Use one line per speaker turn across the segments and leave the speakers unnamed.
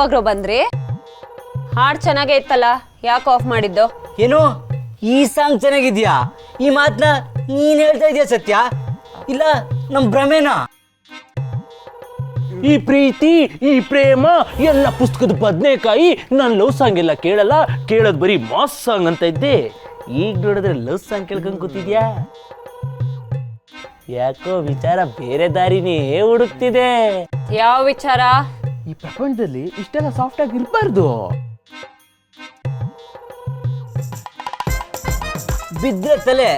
ಯಾವಾಗ್ರೋ ಬಂದ್ರಿ? ಹಾಡ್ ಚೆನ್ನಾಗೇ ಇತ್ತಲ್ಲ, ಯಾಕೆ ಆಫ್ ಮಾಡಿದ್ದು?
ಏನು ಈ ಸಾಂಗ್ ಚೆನ್ನಾಗಿದ್ಯಾ? ಈ ಮಾತನ್ನ ನೀನ್ ಹೇಳ್ತಾ ಇದೀಯ ಸತ್ಯ, ಇಲ್ಲ ನಮ್ ಭ್ರಮೇನಾ?
ಈ ಪ್ರೀತಿ ಈ ಪ್ರೇಮ ಎಲ್ಲ ಪುಸ್ತಕದ ಬದನೆಕಾಯಿ. ನಾನು ಲವ್ ಸಾಂಗ್ ಎಲ್ಲ ಕೇಳಲ್ಲ, ಕೇಳೋದು ಬರೀ ಮಾಸ್ ಸಾಂಗ್ ಅಂತ ಇದ್ದೆ. ಈಗ ನೋಡಿದ್ರೆ ಲವ್ ಸಾಂಗ್ ಕೇಳ್ಕೊಂಡ್ ಕೂತಿದ್ಯಾ? ಯಾಕೋ ವಿಚಾರ ಬೇರೆ ದಾರಿನೇ ಹುಡುಕ್ತಿದೆ.
ಯಾವ ವಿಚಾರ?
ಈ ಪ್ರಪಂಚದಲ್ಲಿ ಇಷ್ಟೆಲ್ಲ ಸಾಫ್ಟ್ ಆಗಿ ಇರಬಾರ್ದು.
ಬಿದ್ರೆ ತಲೆ,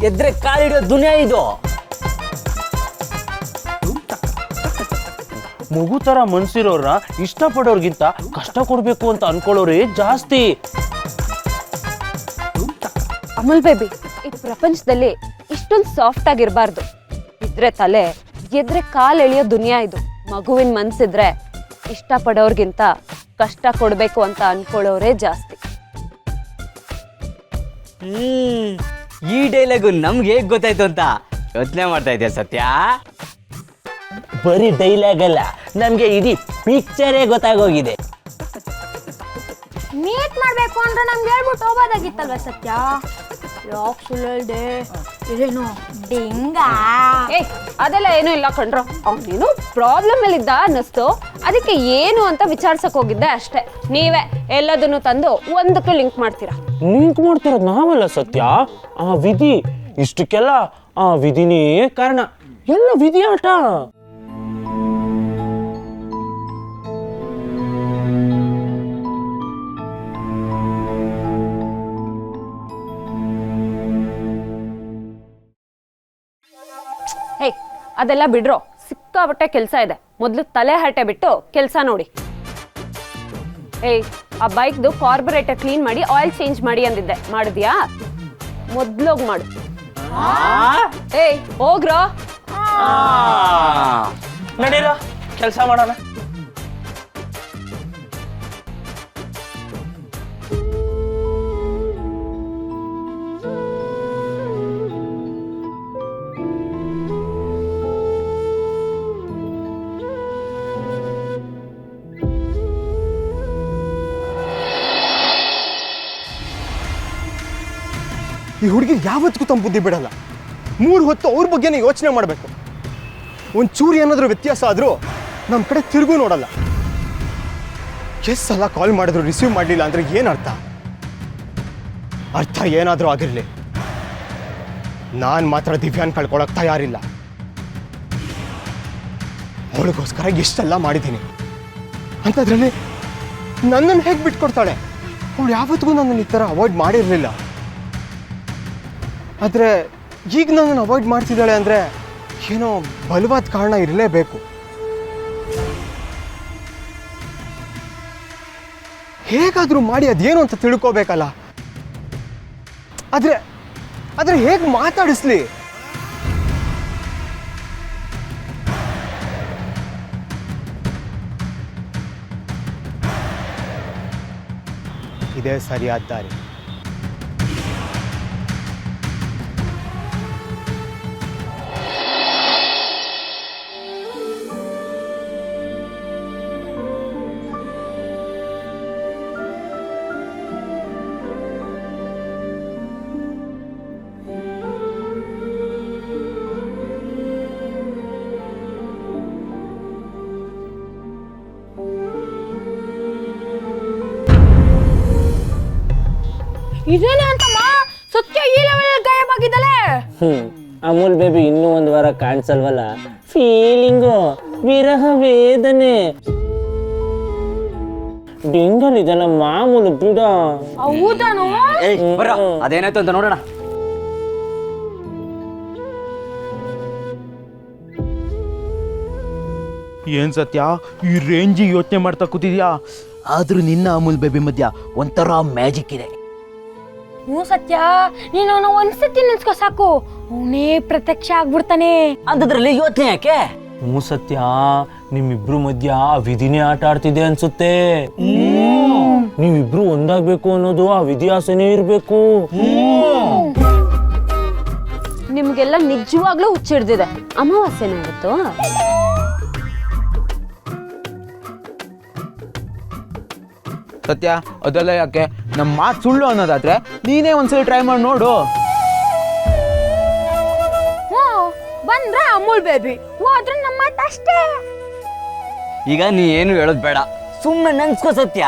ಎದ್ರೆ ಕಾಲಿಡೋ ದುನಿಯಾ ಇದು.
ಮಗು ತರ ಮನ್ಸಿರೋರ್ನ ಇಷ್ಟಪಡೋರ್ಗಿಂತ ಕಷ್ಟ ಕೊಡ್ಬೇಕು ಅಂತ ಅನ್ಕೊಳ್ಳೋರೇ ಜಾಸ್ತಿ.
ಅಮಲ್ ಬೇಬಿ, ಈ ಪ್ರಪಂಚದಲ್ಲಿ ಇಷ್ಟೊಂದು ಸಾಫ್ಟ್ ಆಗಿರ್ಬಾರ್ದು. ಇದ್ರೆ ತಲೆ, ಎದ್ರೆ ಕಾಲ್ ಎಳೆಯೋ ದುನಿಯಾ ಇದು. ಮಗುವಿನ ಮನ್ಸಿದ್ರೆ ಇಷ್ಟಪಡೋರ್ಗಿಂತ ಕಷ್ಟ ಕೊಡ್ಬೇಕು ಅಂತ ಅನ್ಕೊಳ್ಳೋರೇ ಜಾಸ್ತಿ.
ಈ ಡೈಲಾಗು ನಮ್ಗೆ ಹೇಗ್ ಗೊತ್ತಾಯ್ತು ಅಂತ ಯೋಚನೆ ಮಾಡ್ತಾ ಇದ್ಯಾ ಸತ್ಯ?
ಬರೀ ಡೈಲಾಗ್ ಅಲ್ಲ, ನಮ್ಗೆ ಇಡೀ ಪಿಕ್ಚರೇ ಗೊತ್ತಾಗೋಗಿದೆ.
ಮೀಟ್ ಮಾಡ್ಬೇಕು ಅಂದ್ರೆ ನಮ್ಗೆ ಹೇಳ್ಬಿಟ್ಟು ಹೋಗೋದಾಗಿತ್ತಲ್ವ ಸತ್ಯ? ಯಾಕೆ ಸುಳ್ಳ್ದೆ ಇದೇನು ಡಿಂಗ?
ಅದೆಲ್ಲ ಏನೂ ಇಲ್ಲ ಕಣ್ರೋ. ಅವನೇನು ಪ್ರಾಬ್ಲಮ್ ಅಲ್ಲಿ ಇದ್ದ ಅನ್ನಿಸ್ತು, ಅದಕ್ಕೆ ಏನು ಅಂತ ವಿಚಾರಿಸಕ್ ಹೋಗಿದ್ದೆ ಅಷ್ಟೇ. ನೀವೇ ಎಲ್ಲದನ್ನು ತಂದು ಒಂದಕ್ಕೆ ಲಿಂಕ್ ಮಾಡ್ತೀರಾ.
ಲಿಂಕ್ ಮಾಡ್ತಿರೋದು ನಾವಲ್ಲ ಸತ್ಯ, ಆ ವಿಧಿ. ಇಷ್ಟಕ್ಕೆಲ್ಲ ಆ ವಿಧಿನೇ ಕಾರಣ. ಎಲ್ಲ ವಿಧಿ ಆಟ.
ಹೇ, ಅದೆಲ್ಲ ಬಿಡ್ರೋ, ಸಿಕ್ಕಾಬಟ್ಟೆ ಕೆಲಸ ಇದೆ. ಮೊದಲು ತಲೆ ಹರಟೆ ಬಿಟ್ಟು ಕೆಲಸ ನೋಡಿ. ಆ ಬೈಕ್ದು ಕಾರ್ಬೊರೇಟರ್ ಕ್ಲೀನ್ ಮಾಡಿ ಆಯಿಲ್ ಚೇಂಜ್ ಮಾಡಿ ಅಂದಿದ್ದೆ, ಮಾಡಿದ್ಯಾ? ಮೊದ್ಲೋಗ್ ಮಾಡು. ಹೋಗ್ರೋ.
ನಡೀರ ಕೆಲಸ ಮಾಡೋಣ.
ಈ ಹುಡುಗಿ ಯಾವತ್ತಿಗೂ ತಮ್ಮ ಬುದ್ಧಿ ಬಿಡಲ್ಲ. 3 ಹೊತ್ತು ಅವ್ರ ಬಗ್ಗೆನೇ ಯೋಚನೆ ಮಾಡಬೇಕು. ಒಂದು ಚೂರು ಏನಾದರೂ ವ್ಯತ್ಯಾಸ ಆದರೂ ನಮ್ಮ ಕಡೆ ತಿರುಗೂ ನೋಡಲ್ಲ. ಎಷ್ಟು ಸಲ ಕಾಲ್ ಮಾಡಿದ್ರು ರಿಸೀವ್ ಮಾಡಲಿಲ್ಲ ಅಂದರೆ ಏನು ಅರ್ಥ? ಅರ್ಥ ಏನಾದರೂ ಆಗಿರಲಿ, ನಾನು ಮಾತ್ರ ದಿವ್ಯಾನ್ ಕಳ್ಕೊಳಕ್ಕೆ ತಯಾರಿಲ್ಲ. ಅವಳಿಗೋಸ್ಕರ ಎಷ್ಟೆಲ್ಲ ಮಾಡಿದ್ದೀನಿ ಅಂಥದ್ರಲ್ಲಿ ನನ್ನನ್ನು ಹೇಗೆ ಬಿಟ್ಕೊಡ್ತಾಳೆ? ಅವಳು ಯಾವತ್ತಿಗೂ ನನ್ನನ್ನು ಈ ಥರ ಅವಾಯ್ಡ್ ಮಾಡಿರಲಿಲ್ಲ. ಆದರೆ ಈಗ ನನ್ನನ್ನು ಅವಾಯ್ಡ್ ಮಾಡ್ತಿದ್ದಾಳೆ ಅಂದರೆ ಏನೋ ಬಲವಾದ ಕಾರಣ ಇರಲೇಬೇಕು. ಹೇಗಾದರೂ ಮಾಡಿ ಅದೇನು ಅಂತ ತಿಳ್ಕೋಬೇಕಲ್ಲ. ಆದರೆ ಹೇಗೆ ಮಾತಾಡಿಸ್ಲಿ? ಇದೇ ಸರಿಯಾದ ದಾರಿ.
ಇದೇನೆ ಅಂತಮ್ಮ ಸತ್ಯ ಈ ಲೆವೆಲ್ ಗಾಯವಾಗಿದ್ದಾಳೆ.
ಅಮೂಲ್ ಬೇಬಿ ಇನ್ನೂ 1 ವಾರ ಕಾಣಿಸಲ್ವಲ್ಲ. ಫೀಲಿಂಗು ವಿರಹ ವೇದನೆ ಡಿಂಗಲ್ ಇದೆಲ್ಲ ಮಾಮೂಲು ಬಿಡ.
ಹೌದಾನು?
ಅದೇನಾಯ್ತು ಅಂತ ನೋಡೋಣ.
ಏನ್ ಸತ್ಯ ಈ ರೇಂಜಿಗೆ ಯೋಚನೆ ಮಾಡ್ತಾ ಕೂತಿದ್ಯಾ? ಆದ್ರೂ ನಿನ್ನ ಅಮೂಲ್ ಬೇಬಿ ಮಧ್ಯ ಒಂಥರ ಮ್ಯಾಜಿಕ್ ಇದೆ.
ಹ್ಞೂ ಸತ್ಯ, ನೀನು ಅವನ ಒಂದ್ಸತಿ ನೆನ್ಸ್ಕೊ ಸಾಕು, ಅವನೇ ಪ್ರತ್ಯಕ್ಷ ಆಗ್ಬಿಡ್ತಾನೆ.
ಅಂಥದ್ರಲ್ಲಿ ಯೋಚನೆ ಯಾಕೆ?
ಹ್ಞೂ ಸತ್ಯ, ನಿಮ್ಮಿಬ್ರು ಮಧ್ಯ ವಿಧಿನೇ ಆಟ ಆಡ್ತಿದೆ ಅನ್ಸುತ್ತೆ. ನೀವಿಬ್ರು ಒಂದಾಗ್ಬೇಕು ಅನ್ನೋದು ಆ ವಿಧಿ ಆಸೆನೇ ಇರ್ಬೇಕು.
ನಿಮ್ಗೆಲ್ಲ ನಿಜವಾಗ್ಲೂ ಹುಚ್ಚಿಡ್ದಿದೆ. ಅಮಾವಾಸ್ಯೆನ ಇವತ್ತು?
ಸತ್ಯ ಅದೆಲ್ಲ ಯಾಕೆ ನಮ್ಮ ಮಾತು ಸುಳ್ಳು ಅನ್ನೋದಾದ್ರೆ ನೀನೇ ಒಂದ್ಸಲಿ ಟ್ರೈ ಮಾಡಿ ನೋಡು.
ಹ್ಞೂ ಬಂದ್ರ ಅಮೂಲ್ ಬೇಬಿ, ಹೋದ್ರೆ ನಮ್ಮ ಮಾತು ಅಷ್ಟೇ.
ಈಗ ನೀ ಏನು ಹೇಳೋದು ಬೇಡ, ಸುಮ್ಮನೆ ನೆನ್ಸ್ಕೋ ಸತ್ಯ.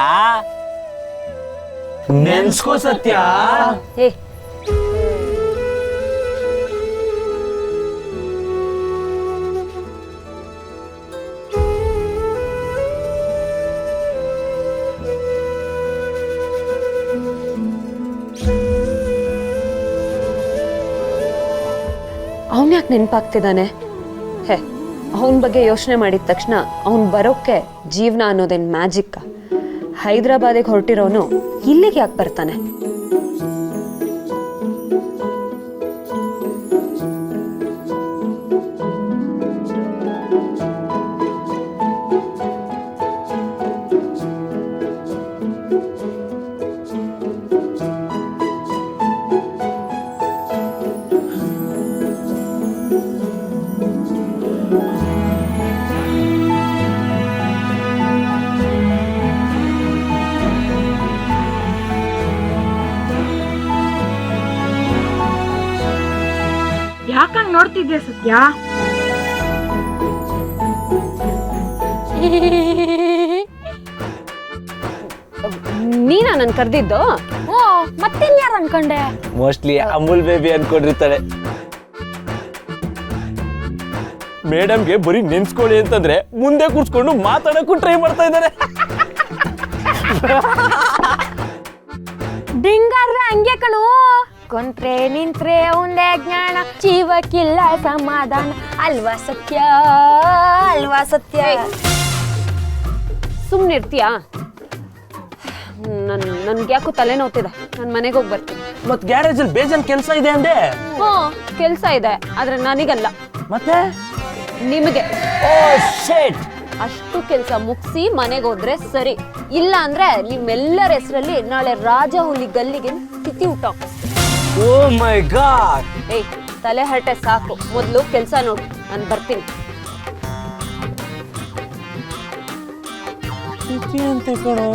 ನೆನ್ಸ್ಕೋ ಸತ್ಯ.
ಏ ಅವನ್ ಯಾಕೆ ನೆನಪಾಗ್ತಿದ್ದಾನೆ? ಹೇ, ಅವನ ಬಗ್ಗೆ ಯೋಚನೆ ಮಾಡಿದ ತಕ್ಷಣ ಅವನ್ ಬರೋಕ್ಕೆ ಜೀವನ ಅನ್ನೋದೇನು ಮ್ಯಾಜಿಕ್ಕ? ಹೈದರಾಬಾದಿಗೆ ಹೊರಟಿರೋನು ಇಲ್ಲಿಗೆ ಯಾಕೆ ಬರ್ತಾನೆ?
ಯಾಕಂಗ್ ನೋಡ್ತಿದ್ಯಾ ಸತ್ಯ?
ನೀನಾ ನನ್ ಕರ್ದಿದ್ದು?
ಓ ಮತ್ತೇನ್ ಯಾರು ಅನ್ಕೊಂಡೆ?
ಮೋಸ್ಟ್ಲಿ ಅಮೂಲ್ ಬೇಬಿ ಅನ್ಕೊಂಡಿರ್ತಾಳೆ. ಮೇಡಮ್ಗೆ ಬರೀ ನೆನ್ಸ್ಕೊಳ್ಳಿ ಅಂತಂದ್ರೆ ಮುಂದೆ ಕೂರ್ಸ್ಕೊಂಡು ಮಾತಾಡಕ್ಕೂ ಟ್ರೈ ಮಾಡ್ತಾ ಇದ್ದಾರೆ.
ಡಿಂಗಾರ್ರೆ ಹಂಗೆ ಕಣು, ಕೊಂಟ್ರೆ ನಿಂತ್ರೆ ಒಂದೇ ಜ್ಞಾನ, ಜೀವಕ್ಕಿಲ್ಲ ಸಮಾಧಾನ, ಅಲ್ವಾ ಸತ್ಯ? ಅಲ್ವಾ ಸತ್ಯ?
ಸುಮ್ನಿರ್ತೀಯಾ? ನನ್ಗೆ ಯಾಕೋ ತಲೆ ನೋವ್ತಿದೆ, ನಾನು ಮನೆಗೆ ಹೋಗಿ ಬರ್ತೀನಿ.
ಮತ್ ಗ್ಯಾರೇಜ್ ಅಲ್ಲಿ ಬೇಜಾನ್ ಕೆಲಸ ಇದೆ ಅಂದೆ.
ಹ್ಞೂ ಕೆಲಸ ಇದೆ, ಆದ್ರೆ ನನಗಲ್ಲ,
ಮತ್ತೆ
ನಿಮಗೆ.
ಓ ಶೇಟ್.
ಅಷ್ಟು ಕೆಲಸ ಮುಗಿಸಿ ಮನೆಗೆ ಹೋದ್ರೆ ಸರಿ, ಇಲ್ಲ ಅಂದ್ರೆ ನಿಮ್ಮೆಲ್ಲರ ಹೆಸರಲ್ಲಿ ನಾಳೆ ರಾಜ ಹುಲಿ ಗಲ್ಲಿಗೆ ತಿಥಿ ಊಟ.
ಓ ಮೈ ಗಾಡ್.
ಏಯ್, ತಲೆ ಹರಟೆ ಸಾಕು, ಮೊದಲು ಕೆಲಸ ನೋಡು, ನಾನು ಬರ್ತೀನಿ.
ತಿಥಿ ಅಂತೆ ಕಣೋ.